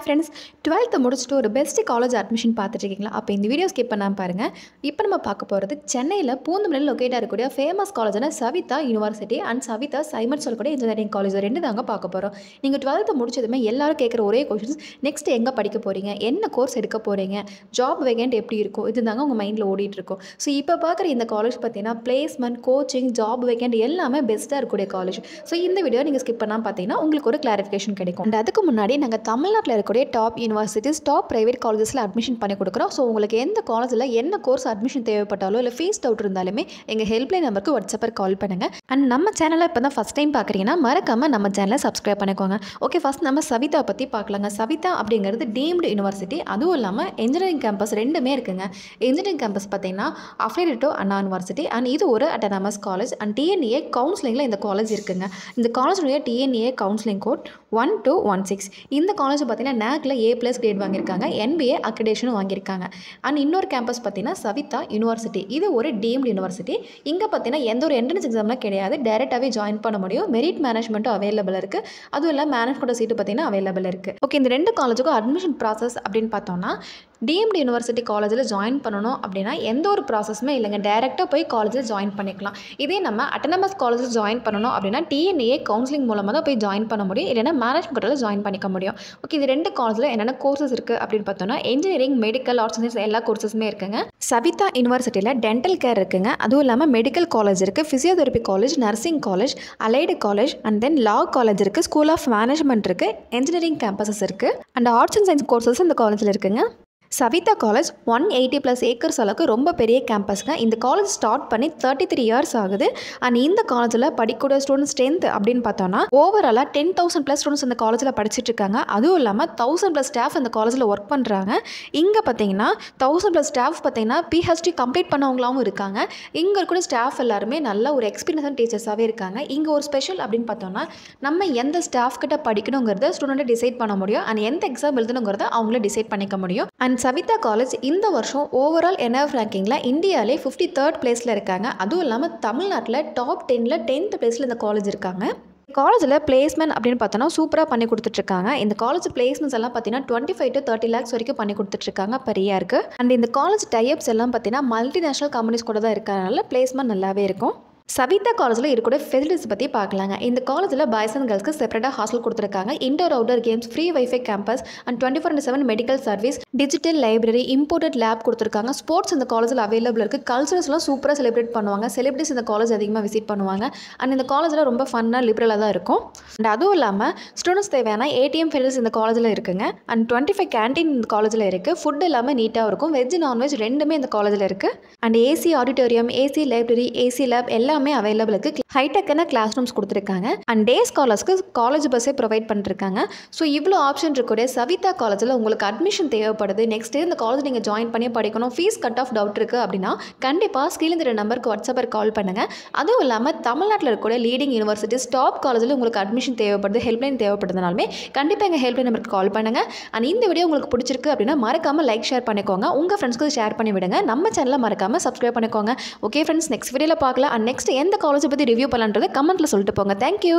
Friends 12th முடிச்சுட்டு ஒரு best college admission பார்த்துட்ருக்கீங்களா? அப்போ இந்த வீடியோ ஸ்கிப் பண்ணாமல் பாருங்கள். இப்போ நம்ம பார்க்க போகிறது சென்னையில் பூந்தமல்லியில் லொக்கேட்டாக இருக்கக்கூடிய ஃபேமஸ் காலேஜான சவிதா யூனிவர்சிட்டி அண்ட் சவிதா சைமன் சொல்லக்கூடிய இன்ஜினியரிங் காலேஜ் ரெண்டு தாங்க பார்க்க போகிறோம். நீங்கள் 12th முடிச்சதுமே எல்லாரும் கேட்குற ஒரே கொஷின்ஸ், நெக்ஸ்ட் எங்கே படிக்க போகிறீங்க, என்ன கோர்ஸ் எடுக்க போகிறீங்க, ஜாப் வேகண்ட் எப்படி இருக்கும், இது தாங்க உங்கள் மைண்டில் ஓடிட்டுருக்கும். ஸோ இப்போ பார்க்குற இந்த காலேஜ் பார்த்தீங்கன்னா பிளேஸ்மெண்ட், கோச்சிங், ஜாப் வேகண்ட் எல்லாமே பெஸ்ட்டாக இருக்கக்கூடிய காலேஜ். ஸோ இந்த வீடியோ நீங்கள் ஸ்கிப் பண்ணாமல் பார்த்தீங்கன்னா உங்களுக்கு ஒரு கிளாரிஃபிகேஷன் கிடைக்கும். அண்ட் அதுக்கு முன்னாடி நாங்கள் தமிழ்நாட்டில் இருக்கக்கூடிய டாப் யூனிவர்சிட்டிஸ், டாப் பிரைவேட் காலேஜஸில் அட்மிஷன் பண்ணி கொடுக்குறோம். ஸோ உங்களுக்கு எந்த காலேஜில் என்ன கோர்ஸ் அட்மிஷன் தேவைப்பட்டாலோ இல்லை ஃபீஸ் டவுட் இருந்தாலுமே எங்கள் ஹெல்ப்லைன் நம்பருக்கு வாட்ஸ்அப்பில் கால் பண்ணுங்கள். அண்ட் நம்ம சேனலை இப்போ தான் ஃபஸ்ட் டைம் பார்க்குறீங்கன்னா மறக்காமல் நம்ம சேனலை சப்ஸ்கிரைப் பண்ணிக்கோங்க. ஓகே, ஃபஸ்ட் நம்ம சவிதா பற்றி பார்க்கலாங்க. சவிதா அப்படிங்கிறது டீம்டு யூனிவர்சிட்டி, அதுவும் இல்லாமல் இன்ஜினியரிங் கேம்பஸ் ரெண்டுமே இருக்குங்க. இன்ஜினியரிங் கேம்பஸ் பார்த்தீங்கன்னா affiliated to Anna university and இது ஒரு அட்டானமஸ் காலேஜ் அண்ட் டிஎன்ஏ கவுன்சிலிங்கில் இந்த காலேஜ் இருக்குங்க. இந்த காலேஜுடைய டிஎன்ஏ கவுன்சிலிங் கோட் 1216. இந்த காலேஜ் பார்த்தீங்கன்னா NACல A+ கிரேட் வாங்கியிருக்காங்க, NBA அக்ரிடேஷனும் வாங்கியிருக்காங்க. அண்ட் இன்னொரு கேம்பஸ் பார்த்தீங்கன்னா சவிதா யூனிவர்சிட்டி, இது ஒரு டீம்டு யூனிவர்சிட்டி. இங்கே பார்த்தீங்கன்னா எந்த ஒரு என்ட்ரன்ஸ் எக்ஸாம்லாம் கிடையாது, டேரெக்டாகவே ஜாயின் பண்ண முடியும். மெரிட் மேனேஜ்மெண்ட்டும் அவைலபிள் இருக்குது, அதுவும் இல்லை மேனேஜ்மெண்ட் சீட்டு பார்த்தீங்கன்னா அவைலபிள் இருக்குது. ஓகே, இந்த ரெண்டு காலேஜுக்கும் அட்மிஷன் ப்ராசஸ் அப்படின்னு பார்த்தோம்னா, டீம்டு யூனிவர்சிட்டி காலேஜில் ஜாயின் பண்ணணும் அப்படின்னா எந்த ஒரு ப்ராசஸுமே இல்லைங்க, டேரெக்டாக போய் காலேஜில் ஜாயின் பண்ணிக்கலாம். இதே நம்ம அட்டானமஸ் காலேஜில் ஜாயின் பண்ணணும் அப்படின்னா டிஎன்ஏ கவுன்சிலிங் மூலமாக தான் போய் ஜாயின் பண்ண முடியும், இல்லைனா மேனேஜ்மெண்ட்டில் ஜாயின் பண்ணிக்க முடியும். ஓகே, இது ரெண்டு காலேஜில் என்னென்ன கோர்சஸ் இருக்குது அப்படின்னு பார்த்தோம்னா engineering, medical, arts and science எல்லா கோர்சஸுமே இருக்குங்க. சவிதா யூனிவர்சிட்டியில் டென்டல் கேர் இருக்குங்க, அதுவும் இல்லாமல் மெடிக்கல் காலேஜ் இருக்குது, physiotherapy college, nursing college, allied college and then law college இருக்குது, ஸ்கூல் ஆஃப் மேனேஜ்மெண்ட் இருக்குது, இன்ஜினியரிங் கேம்பஸஸ் இருக்குது and arts and science courses இந்த காலேஜில் இருக்குங்க. சவிதா காலேஜ் 180+ ஏக்கர்ஸ் அளவுக்கு ரொம்ப பெரிய கேம்பஸ்ங்க. இந்த காலேஜ் ஸ்டார்ட் பண்ணி 33 இயர்ஸ் ஆகுது. அண்ட் இந்த காலேஜில் படிக்கக்கூடிய ஸ்டூடெண்ட் ஸ்ட்ரென்த் அப்படின்னு பார்த்தோன்னா ஓவராலாக 10,000+ ஸ்டூடெண்ட்ஸ் இந்த காலேஜில் படிச்சுட்டு இருக்காங்க. அதுவும் இல்லாமல் 1000+ ஸ்டாஃப் இந்த காலேஜில் ஒர்க் பண்ணுறாங்க. இங்கே பார்த்தீங்கன்னா 1000+ ஸ்டாஃப் பார்த்தீங்கன்னா PhD கம்ப்ளீட் பண்ணவங்களாகவும் இருக்காங்க. இங்கே இருக்கிற ஸ்டாஃப் எல்லாருமே நல்ல ஒரு எக்ஸ்பீரியன்ஸான டீச்சர்ஸாகவே இருக்காங்க. இங்கே ஒரு ஸ்பெஷல் அப்படின்னு பார்த்தோன்னா நம்ம எந்த ஸ்டாஃப் கிட்ட படிக்கணுங்கிறத ஸ்டூடெண்ட்டை டிசைட் பண்ண முடியும் அண்ட் எந்த எக்ஸாம் எழுதணுங்கிறத அவங்களே டிசைட் பண்ணிக்க முடியும். அண்ட் சவிதா காலேஜ் இந்த வருஷம் ஓவரால் NF ரேங்கிங்கில் இந்தியாவிலே 53rd பிளேஸில் இருக்காங்க. அதுவும் இல்லாமல் தமிழ்நாட்டில் டாப் 10ல் 10th பிளேஸில் இந்த காலேஜ் இருக்காங்க. காலேஜில் பிளேஸ்மெண்ட் அப்படின்னு பார்த்தோன்னா சூப்பராக பண்ணி கொடுத்துட்ருக்காங்க. இந்த காலேஜ் பிளேஸ்மெண்ட்ஸ் எல்லாம் பார்த்தீங்கன்னா 25 to 30 lakhs வரைக்கும் பண்ணி கொடுத்துட்ருக்காங்க per year. அண்ட் இந்த காலேஜ் டைப்ஸ் எல்லாம் பார்த்தீங்கன்னா மல்டிநேஷனல் கம்பெனிஸ் கூட தான் இருக்கிறதுனால பிளேஸ்மெண்ட் நல்லாவே இருக்கும். சவிதா காலேஜில் இருக்கக்கூடிய ஃபெசிலிட்டிஸ் பற்றி பார்க்கலாங்க. இந்த காலேஜில் பாய்ஸ் அண்ட் கேர்ள்ஸ்க்கு செப்பரேட்டாக ஹாஸ்டல் கொடுத்துருக்காங்க, indoor outdoor games, free wifi campus and 24/7 medical service, digital library, imported lab கொடுத்துருக்காங்க. ஸ்போர்ட்ஸ் இந்த காலேஜில் அவைலபிள் இருக்குது. கல்ச்சரல்ஸ்லாம் சூப்பராக செலிப்ரேட் பண்ணுவாங்க. செலிபிரிட்டிஸ் இந்த காலேஜ் அதிகமாக விசிட் பண்ணுவாங்க. அண்ட் இந்த காலேஜில் ரொம்ப ஃபன்னாக லிபரலாக தான் இருக்கும். அண்ட் அதுவும் இல்லாமல் ஸ்டூடெண்ட்ஸ் தேவையான ATM ஃபெசிலிட்டிஸ் இந்த காலேஜில் இருக்குங்க. அண்ட் 25 கேன்டீன் இந்த காலேஜில் இருக்குது. ஃபுட் எல்லாமே நீட்டாக இருக்கும். வெஜ் நான்வெஜ் ரெண்டுமே இந்த காலேஜில் இருக்குது. And AC auditorium, AC library, AC lab எல்லாமே அவைலபிள் இருக்குது. ஹைடெக்கான கிளாஸ் ரூம்ஸ் கொடுத்துருக்காங்க. அண்ட் டே ஸ்காலர்ஸ்க்கு காலேஜ் பஸ்ஸே ப்ரொவைட் பண்ணிருக்காங்க. ஸோ இவ்வளோ ஆப்ஷன் இருக்கக்கூடிய சவிதா காலேஜில் உங்களுக்கு அட்மிஷன் தேவைப்படுது, நெக்ஸ்ட் இந்த காலேஜ் நீங்கள் ஜாயின் பண்ணி படிக்கணும், ஃபீஸ் கட் ஆஃப் டவுட் இருக்குது அப்படின்னா கண்டிப்பாக ஸ்க்ரீனில் தெரியுற நம்பருக்கு வாட்ஸ்அப்பில் கால் பண்ணுங்கள். அதுவும் இல்லாமல் தமிழ்நாட்டில் இருக்கக்கூடிய லீடிங் யூனிவர்சிட்டிஸ், டாப் காலேஜில் உங்களுக்கு அட்மிஷன் தேவைப்படுது, ஹெல்ப்லைன் தேவைப்படுதுனாலுமே கண்டிப்பாக எங்கள் ஹெல்ப்லைன் நம்பருக்கு கால் பண்ணுங்கள். அண்ட் இந்த வீடியோ உங்களுக்கு பிடிச்சிருக்கு அப்படின்னா மறக்காமல் லைக், ஷேர் பண்ணிக்கோங்க. உங்கள் ஃப்ரெண்ட்ஸ்க்கு ஷேர் பண்ணி விடுங்க. நம்ம சேனலை மறக்காமல் சப்ஸ்கிரைப் பண்ணிக்கோங்க. ஓகே ஃப்ரெண்ட்ஸ், நெக்ஸ்ட் வீடியோவில் பார்க்கலாம். அண்ட் நெக்ஸ்ட் எந்த காலேஜை பற்றி ரிவ்யூ பண்ணலான்றதை கமெண்ட்டில் சொல்லிட்டு போங்க. தேங்க்யூ.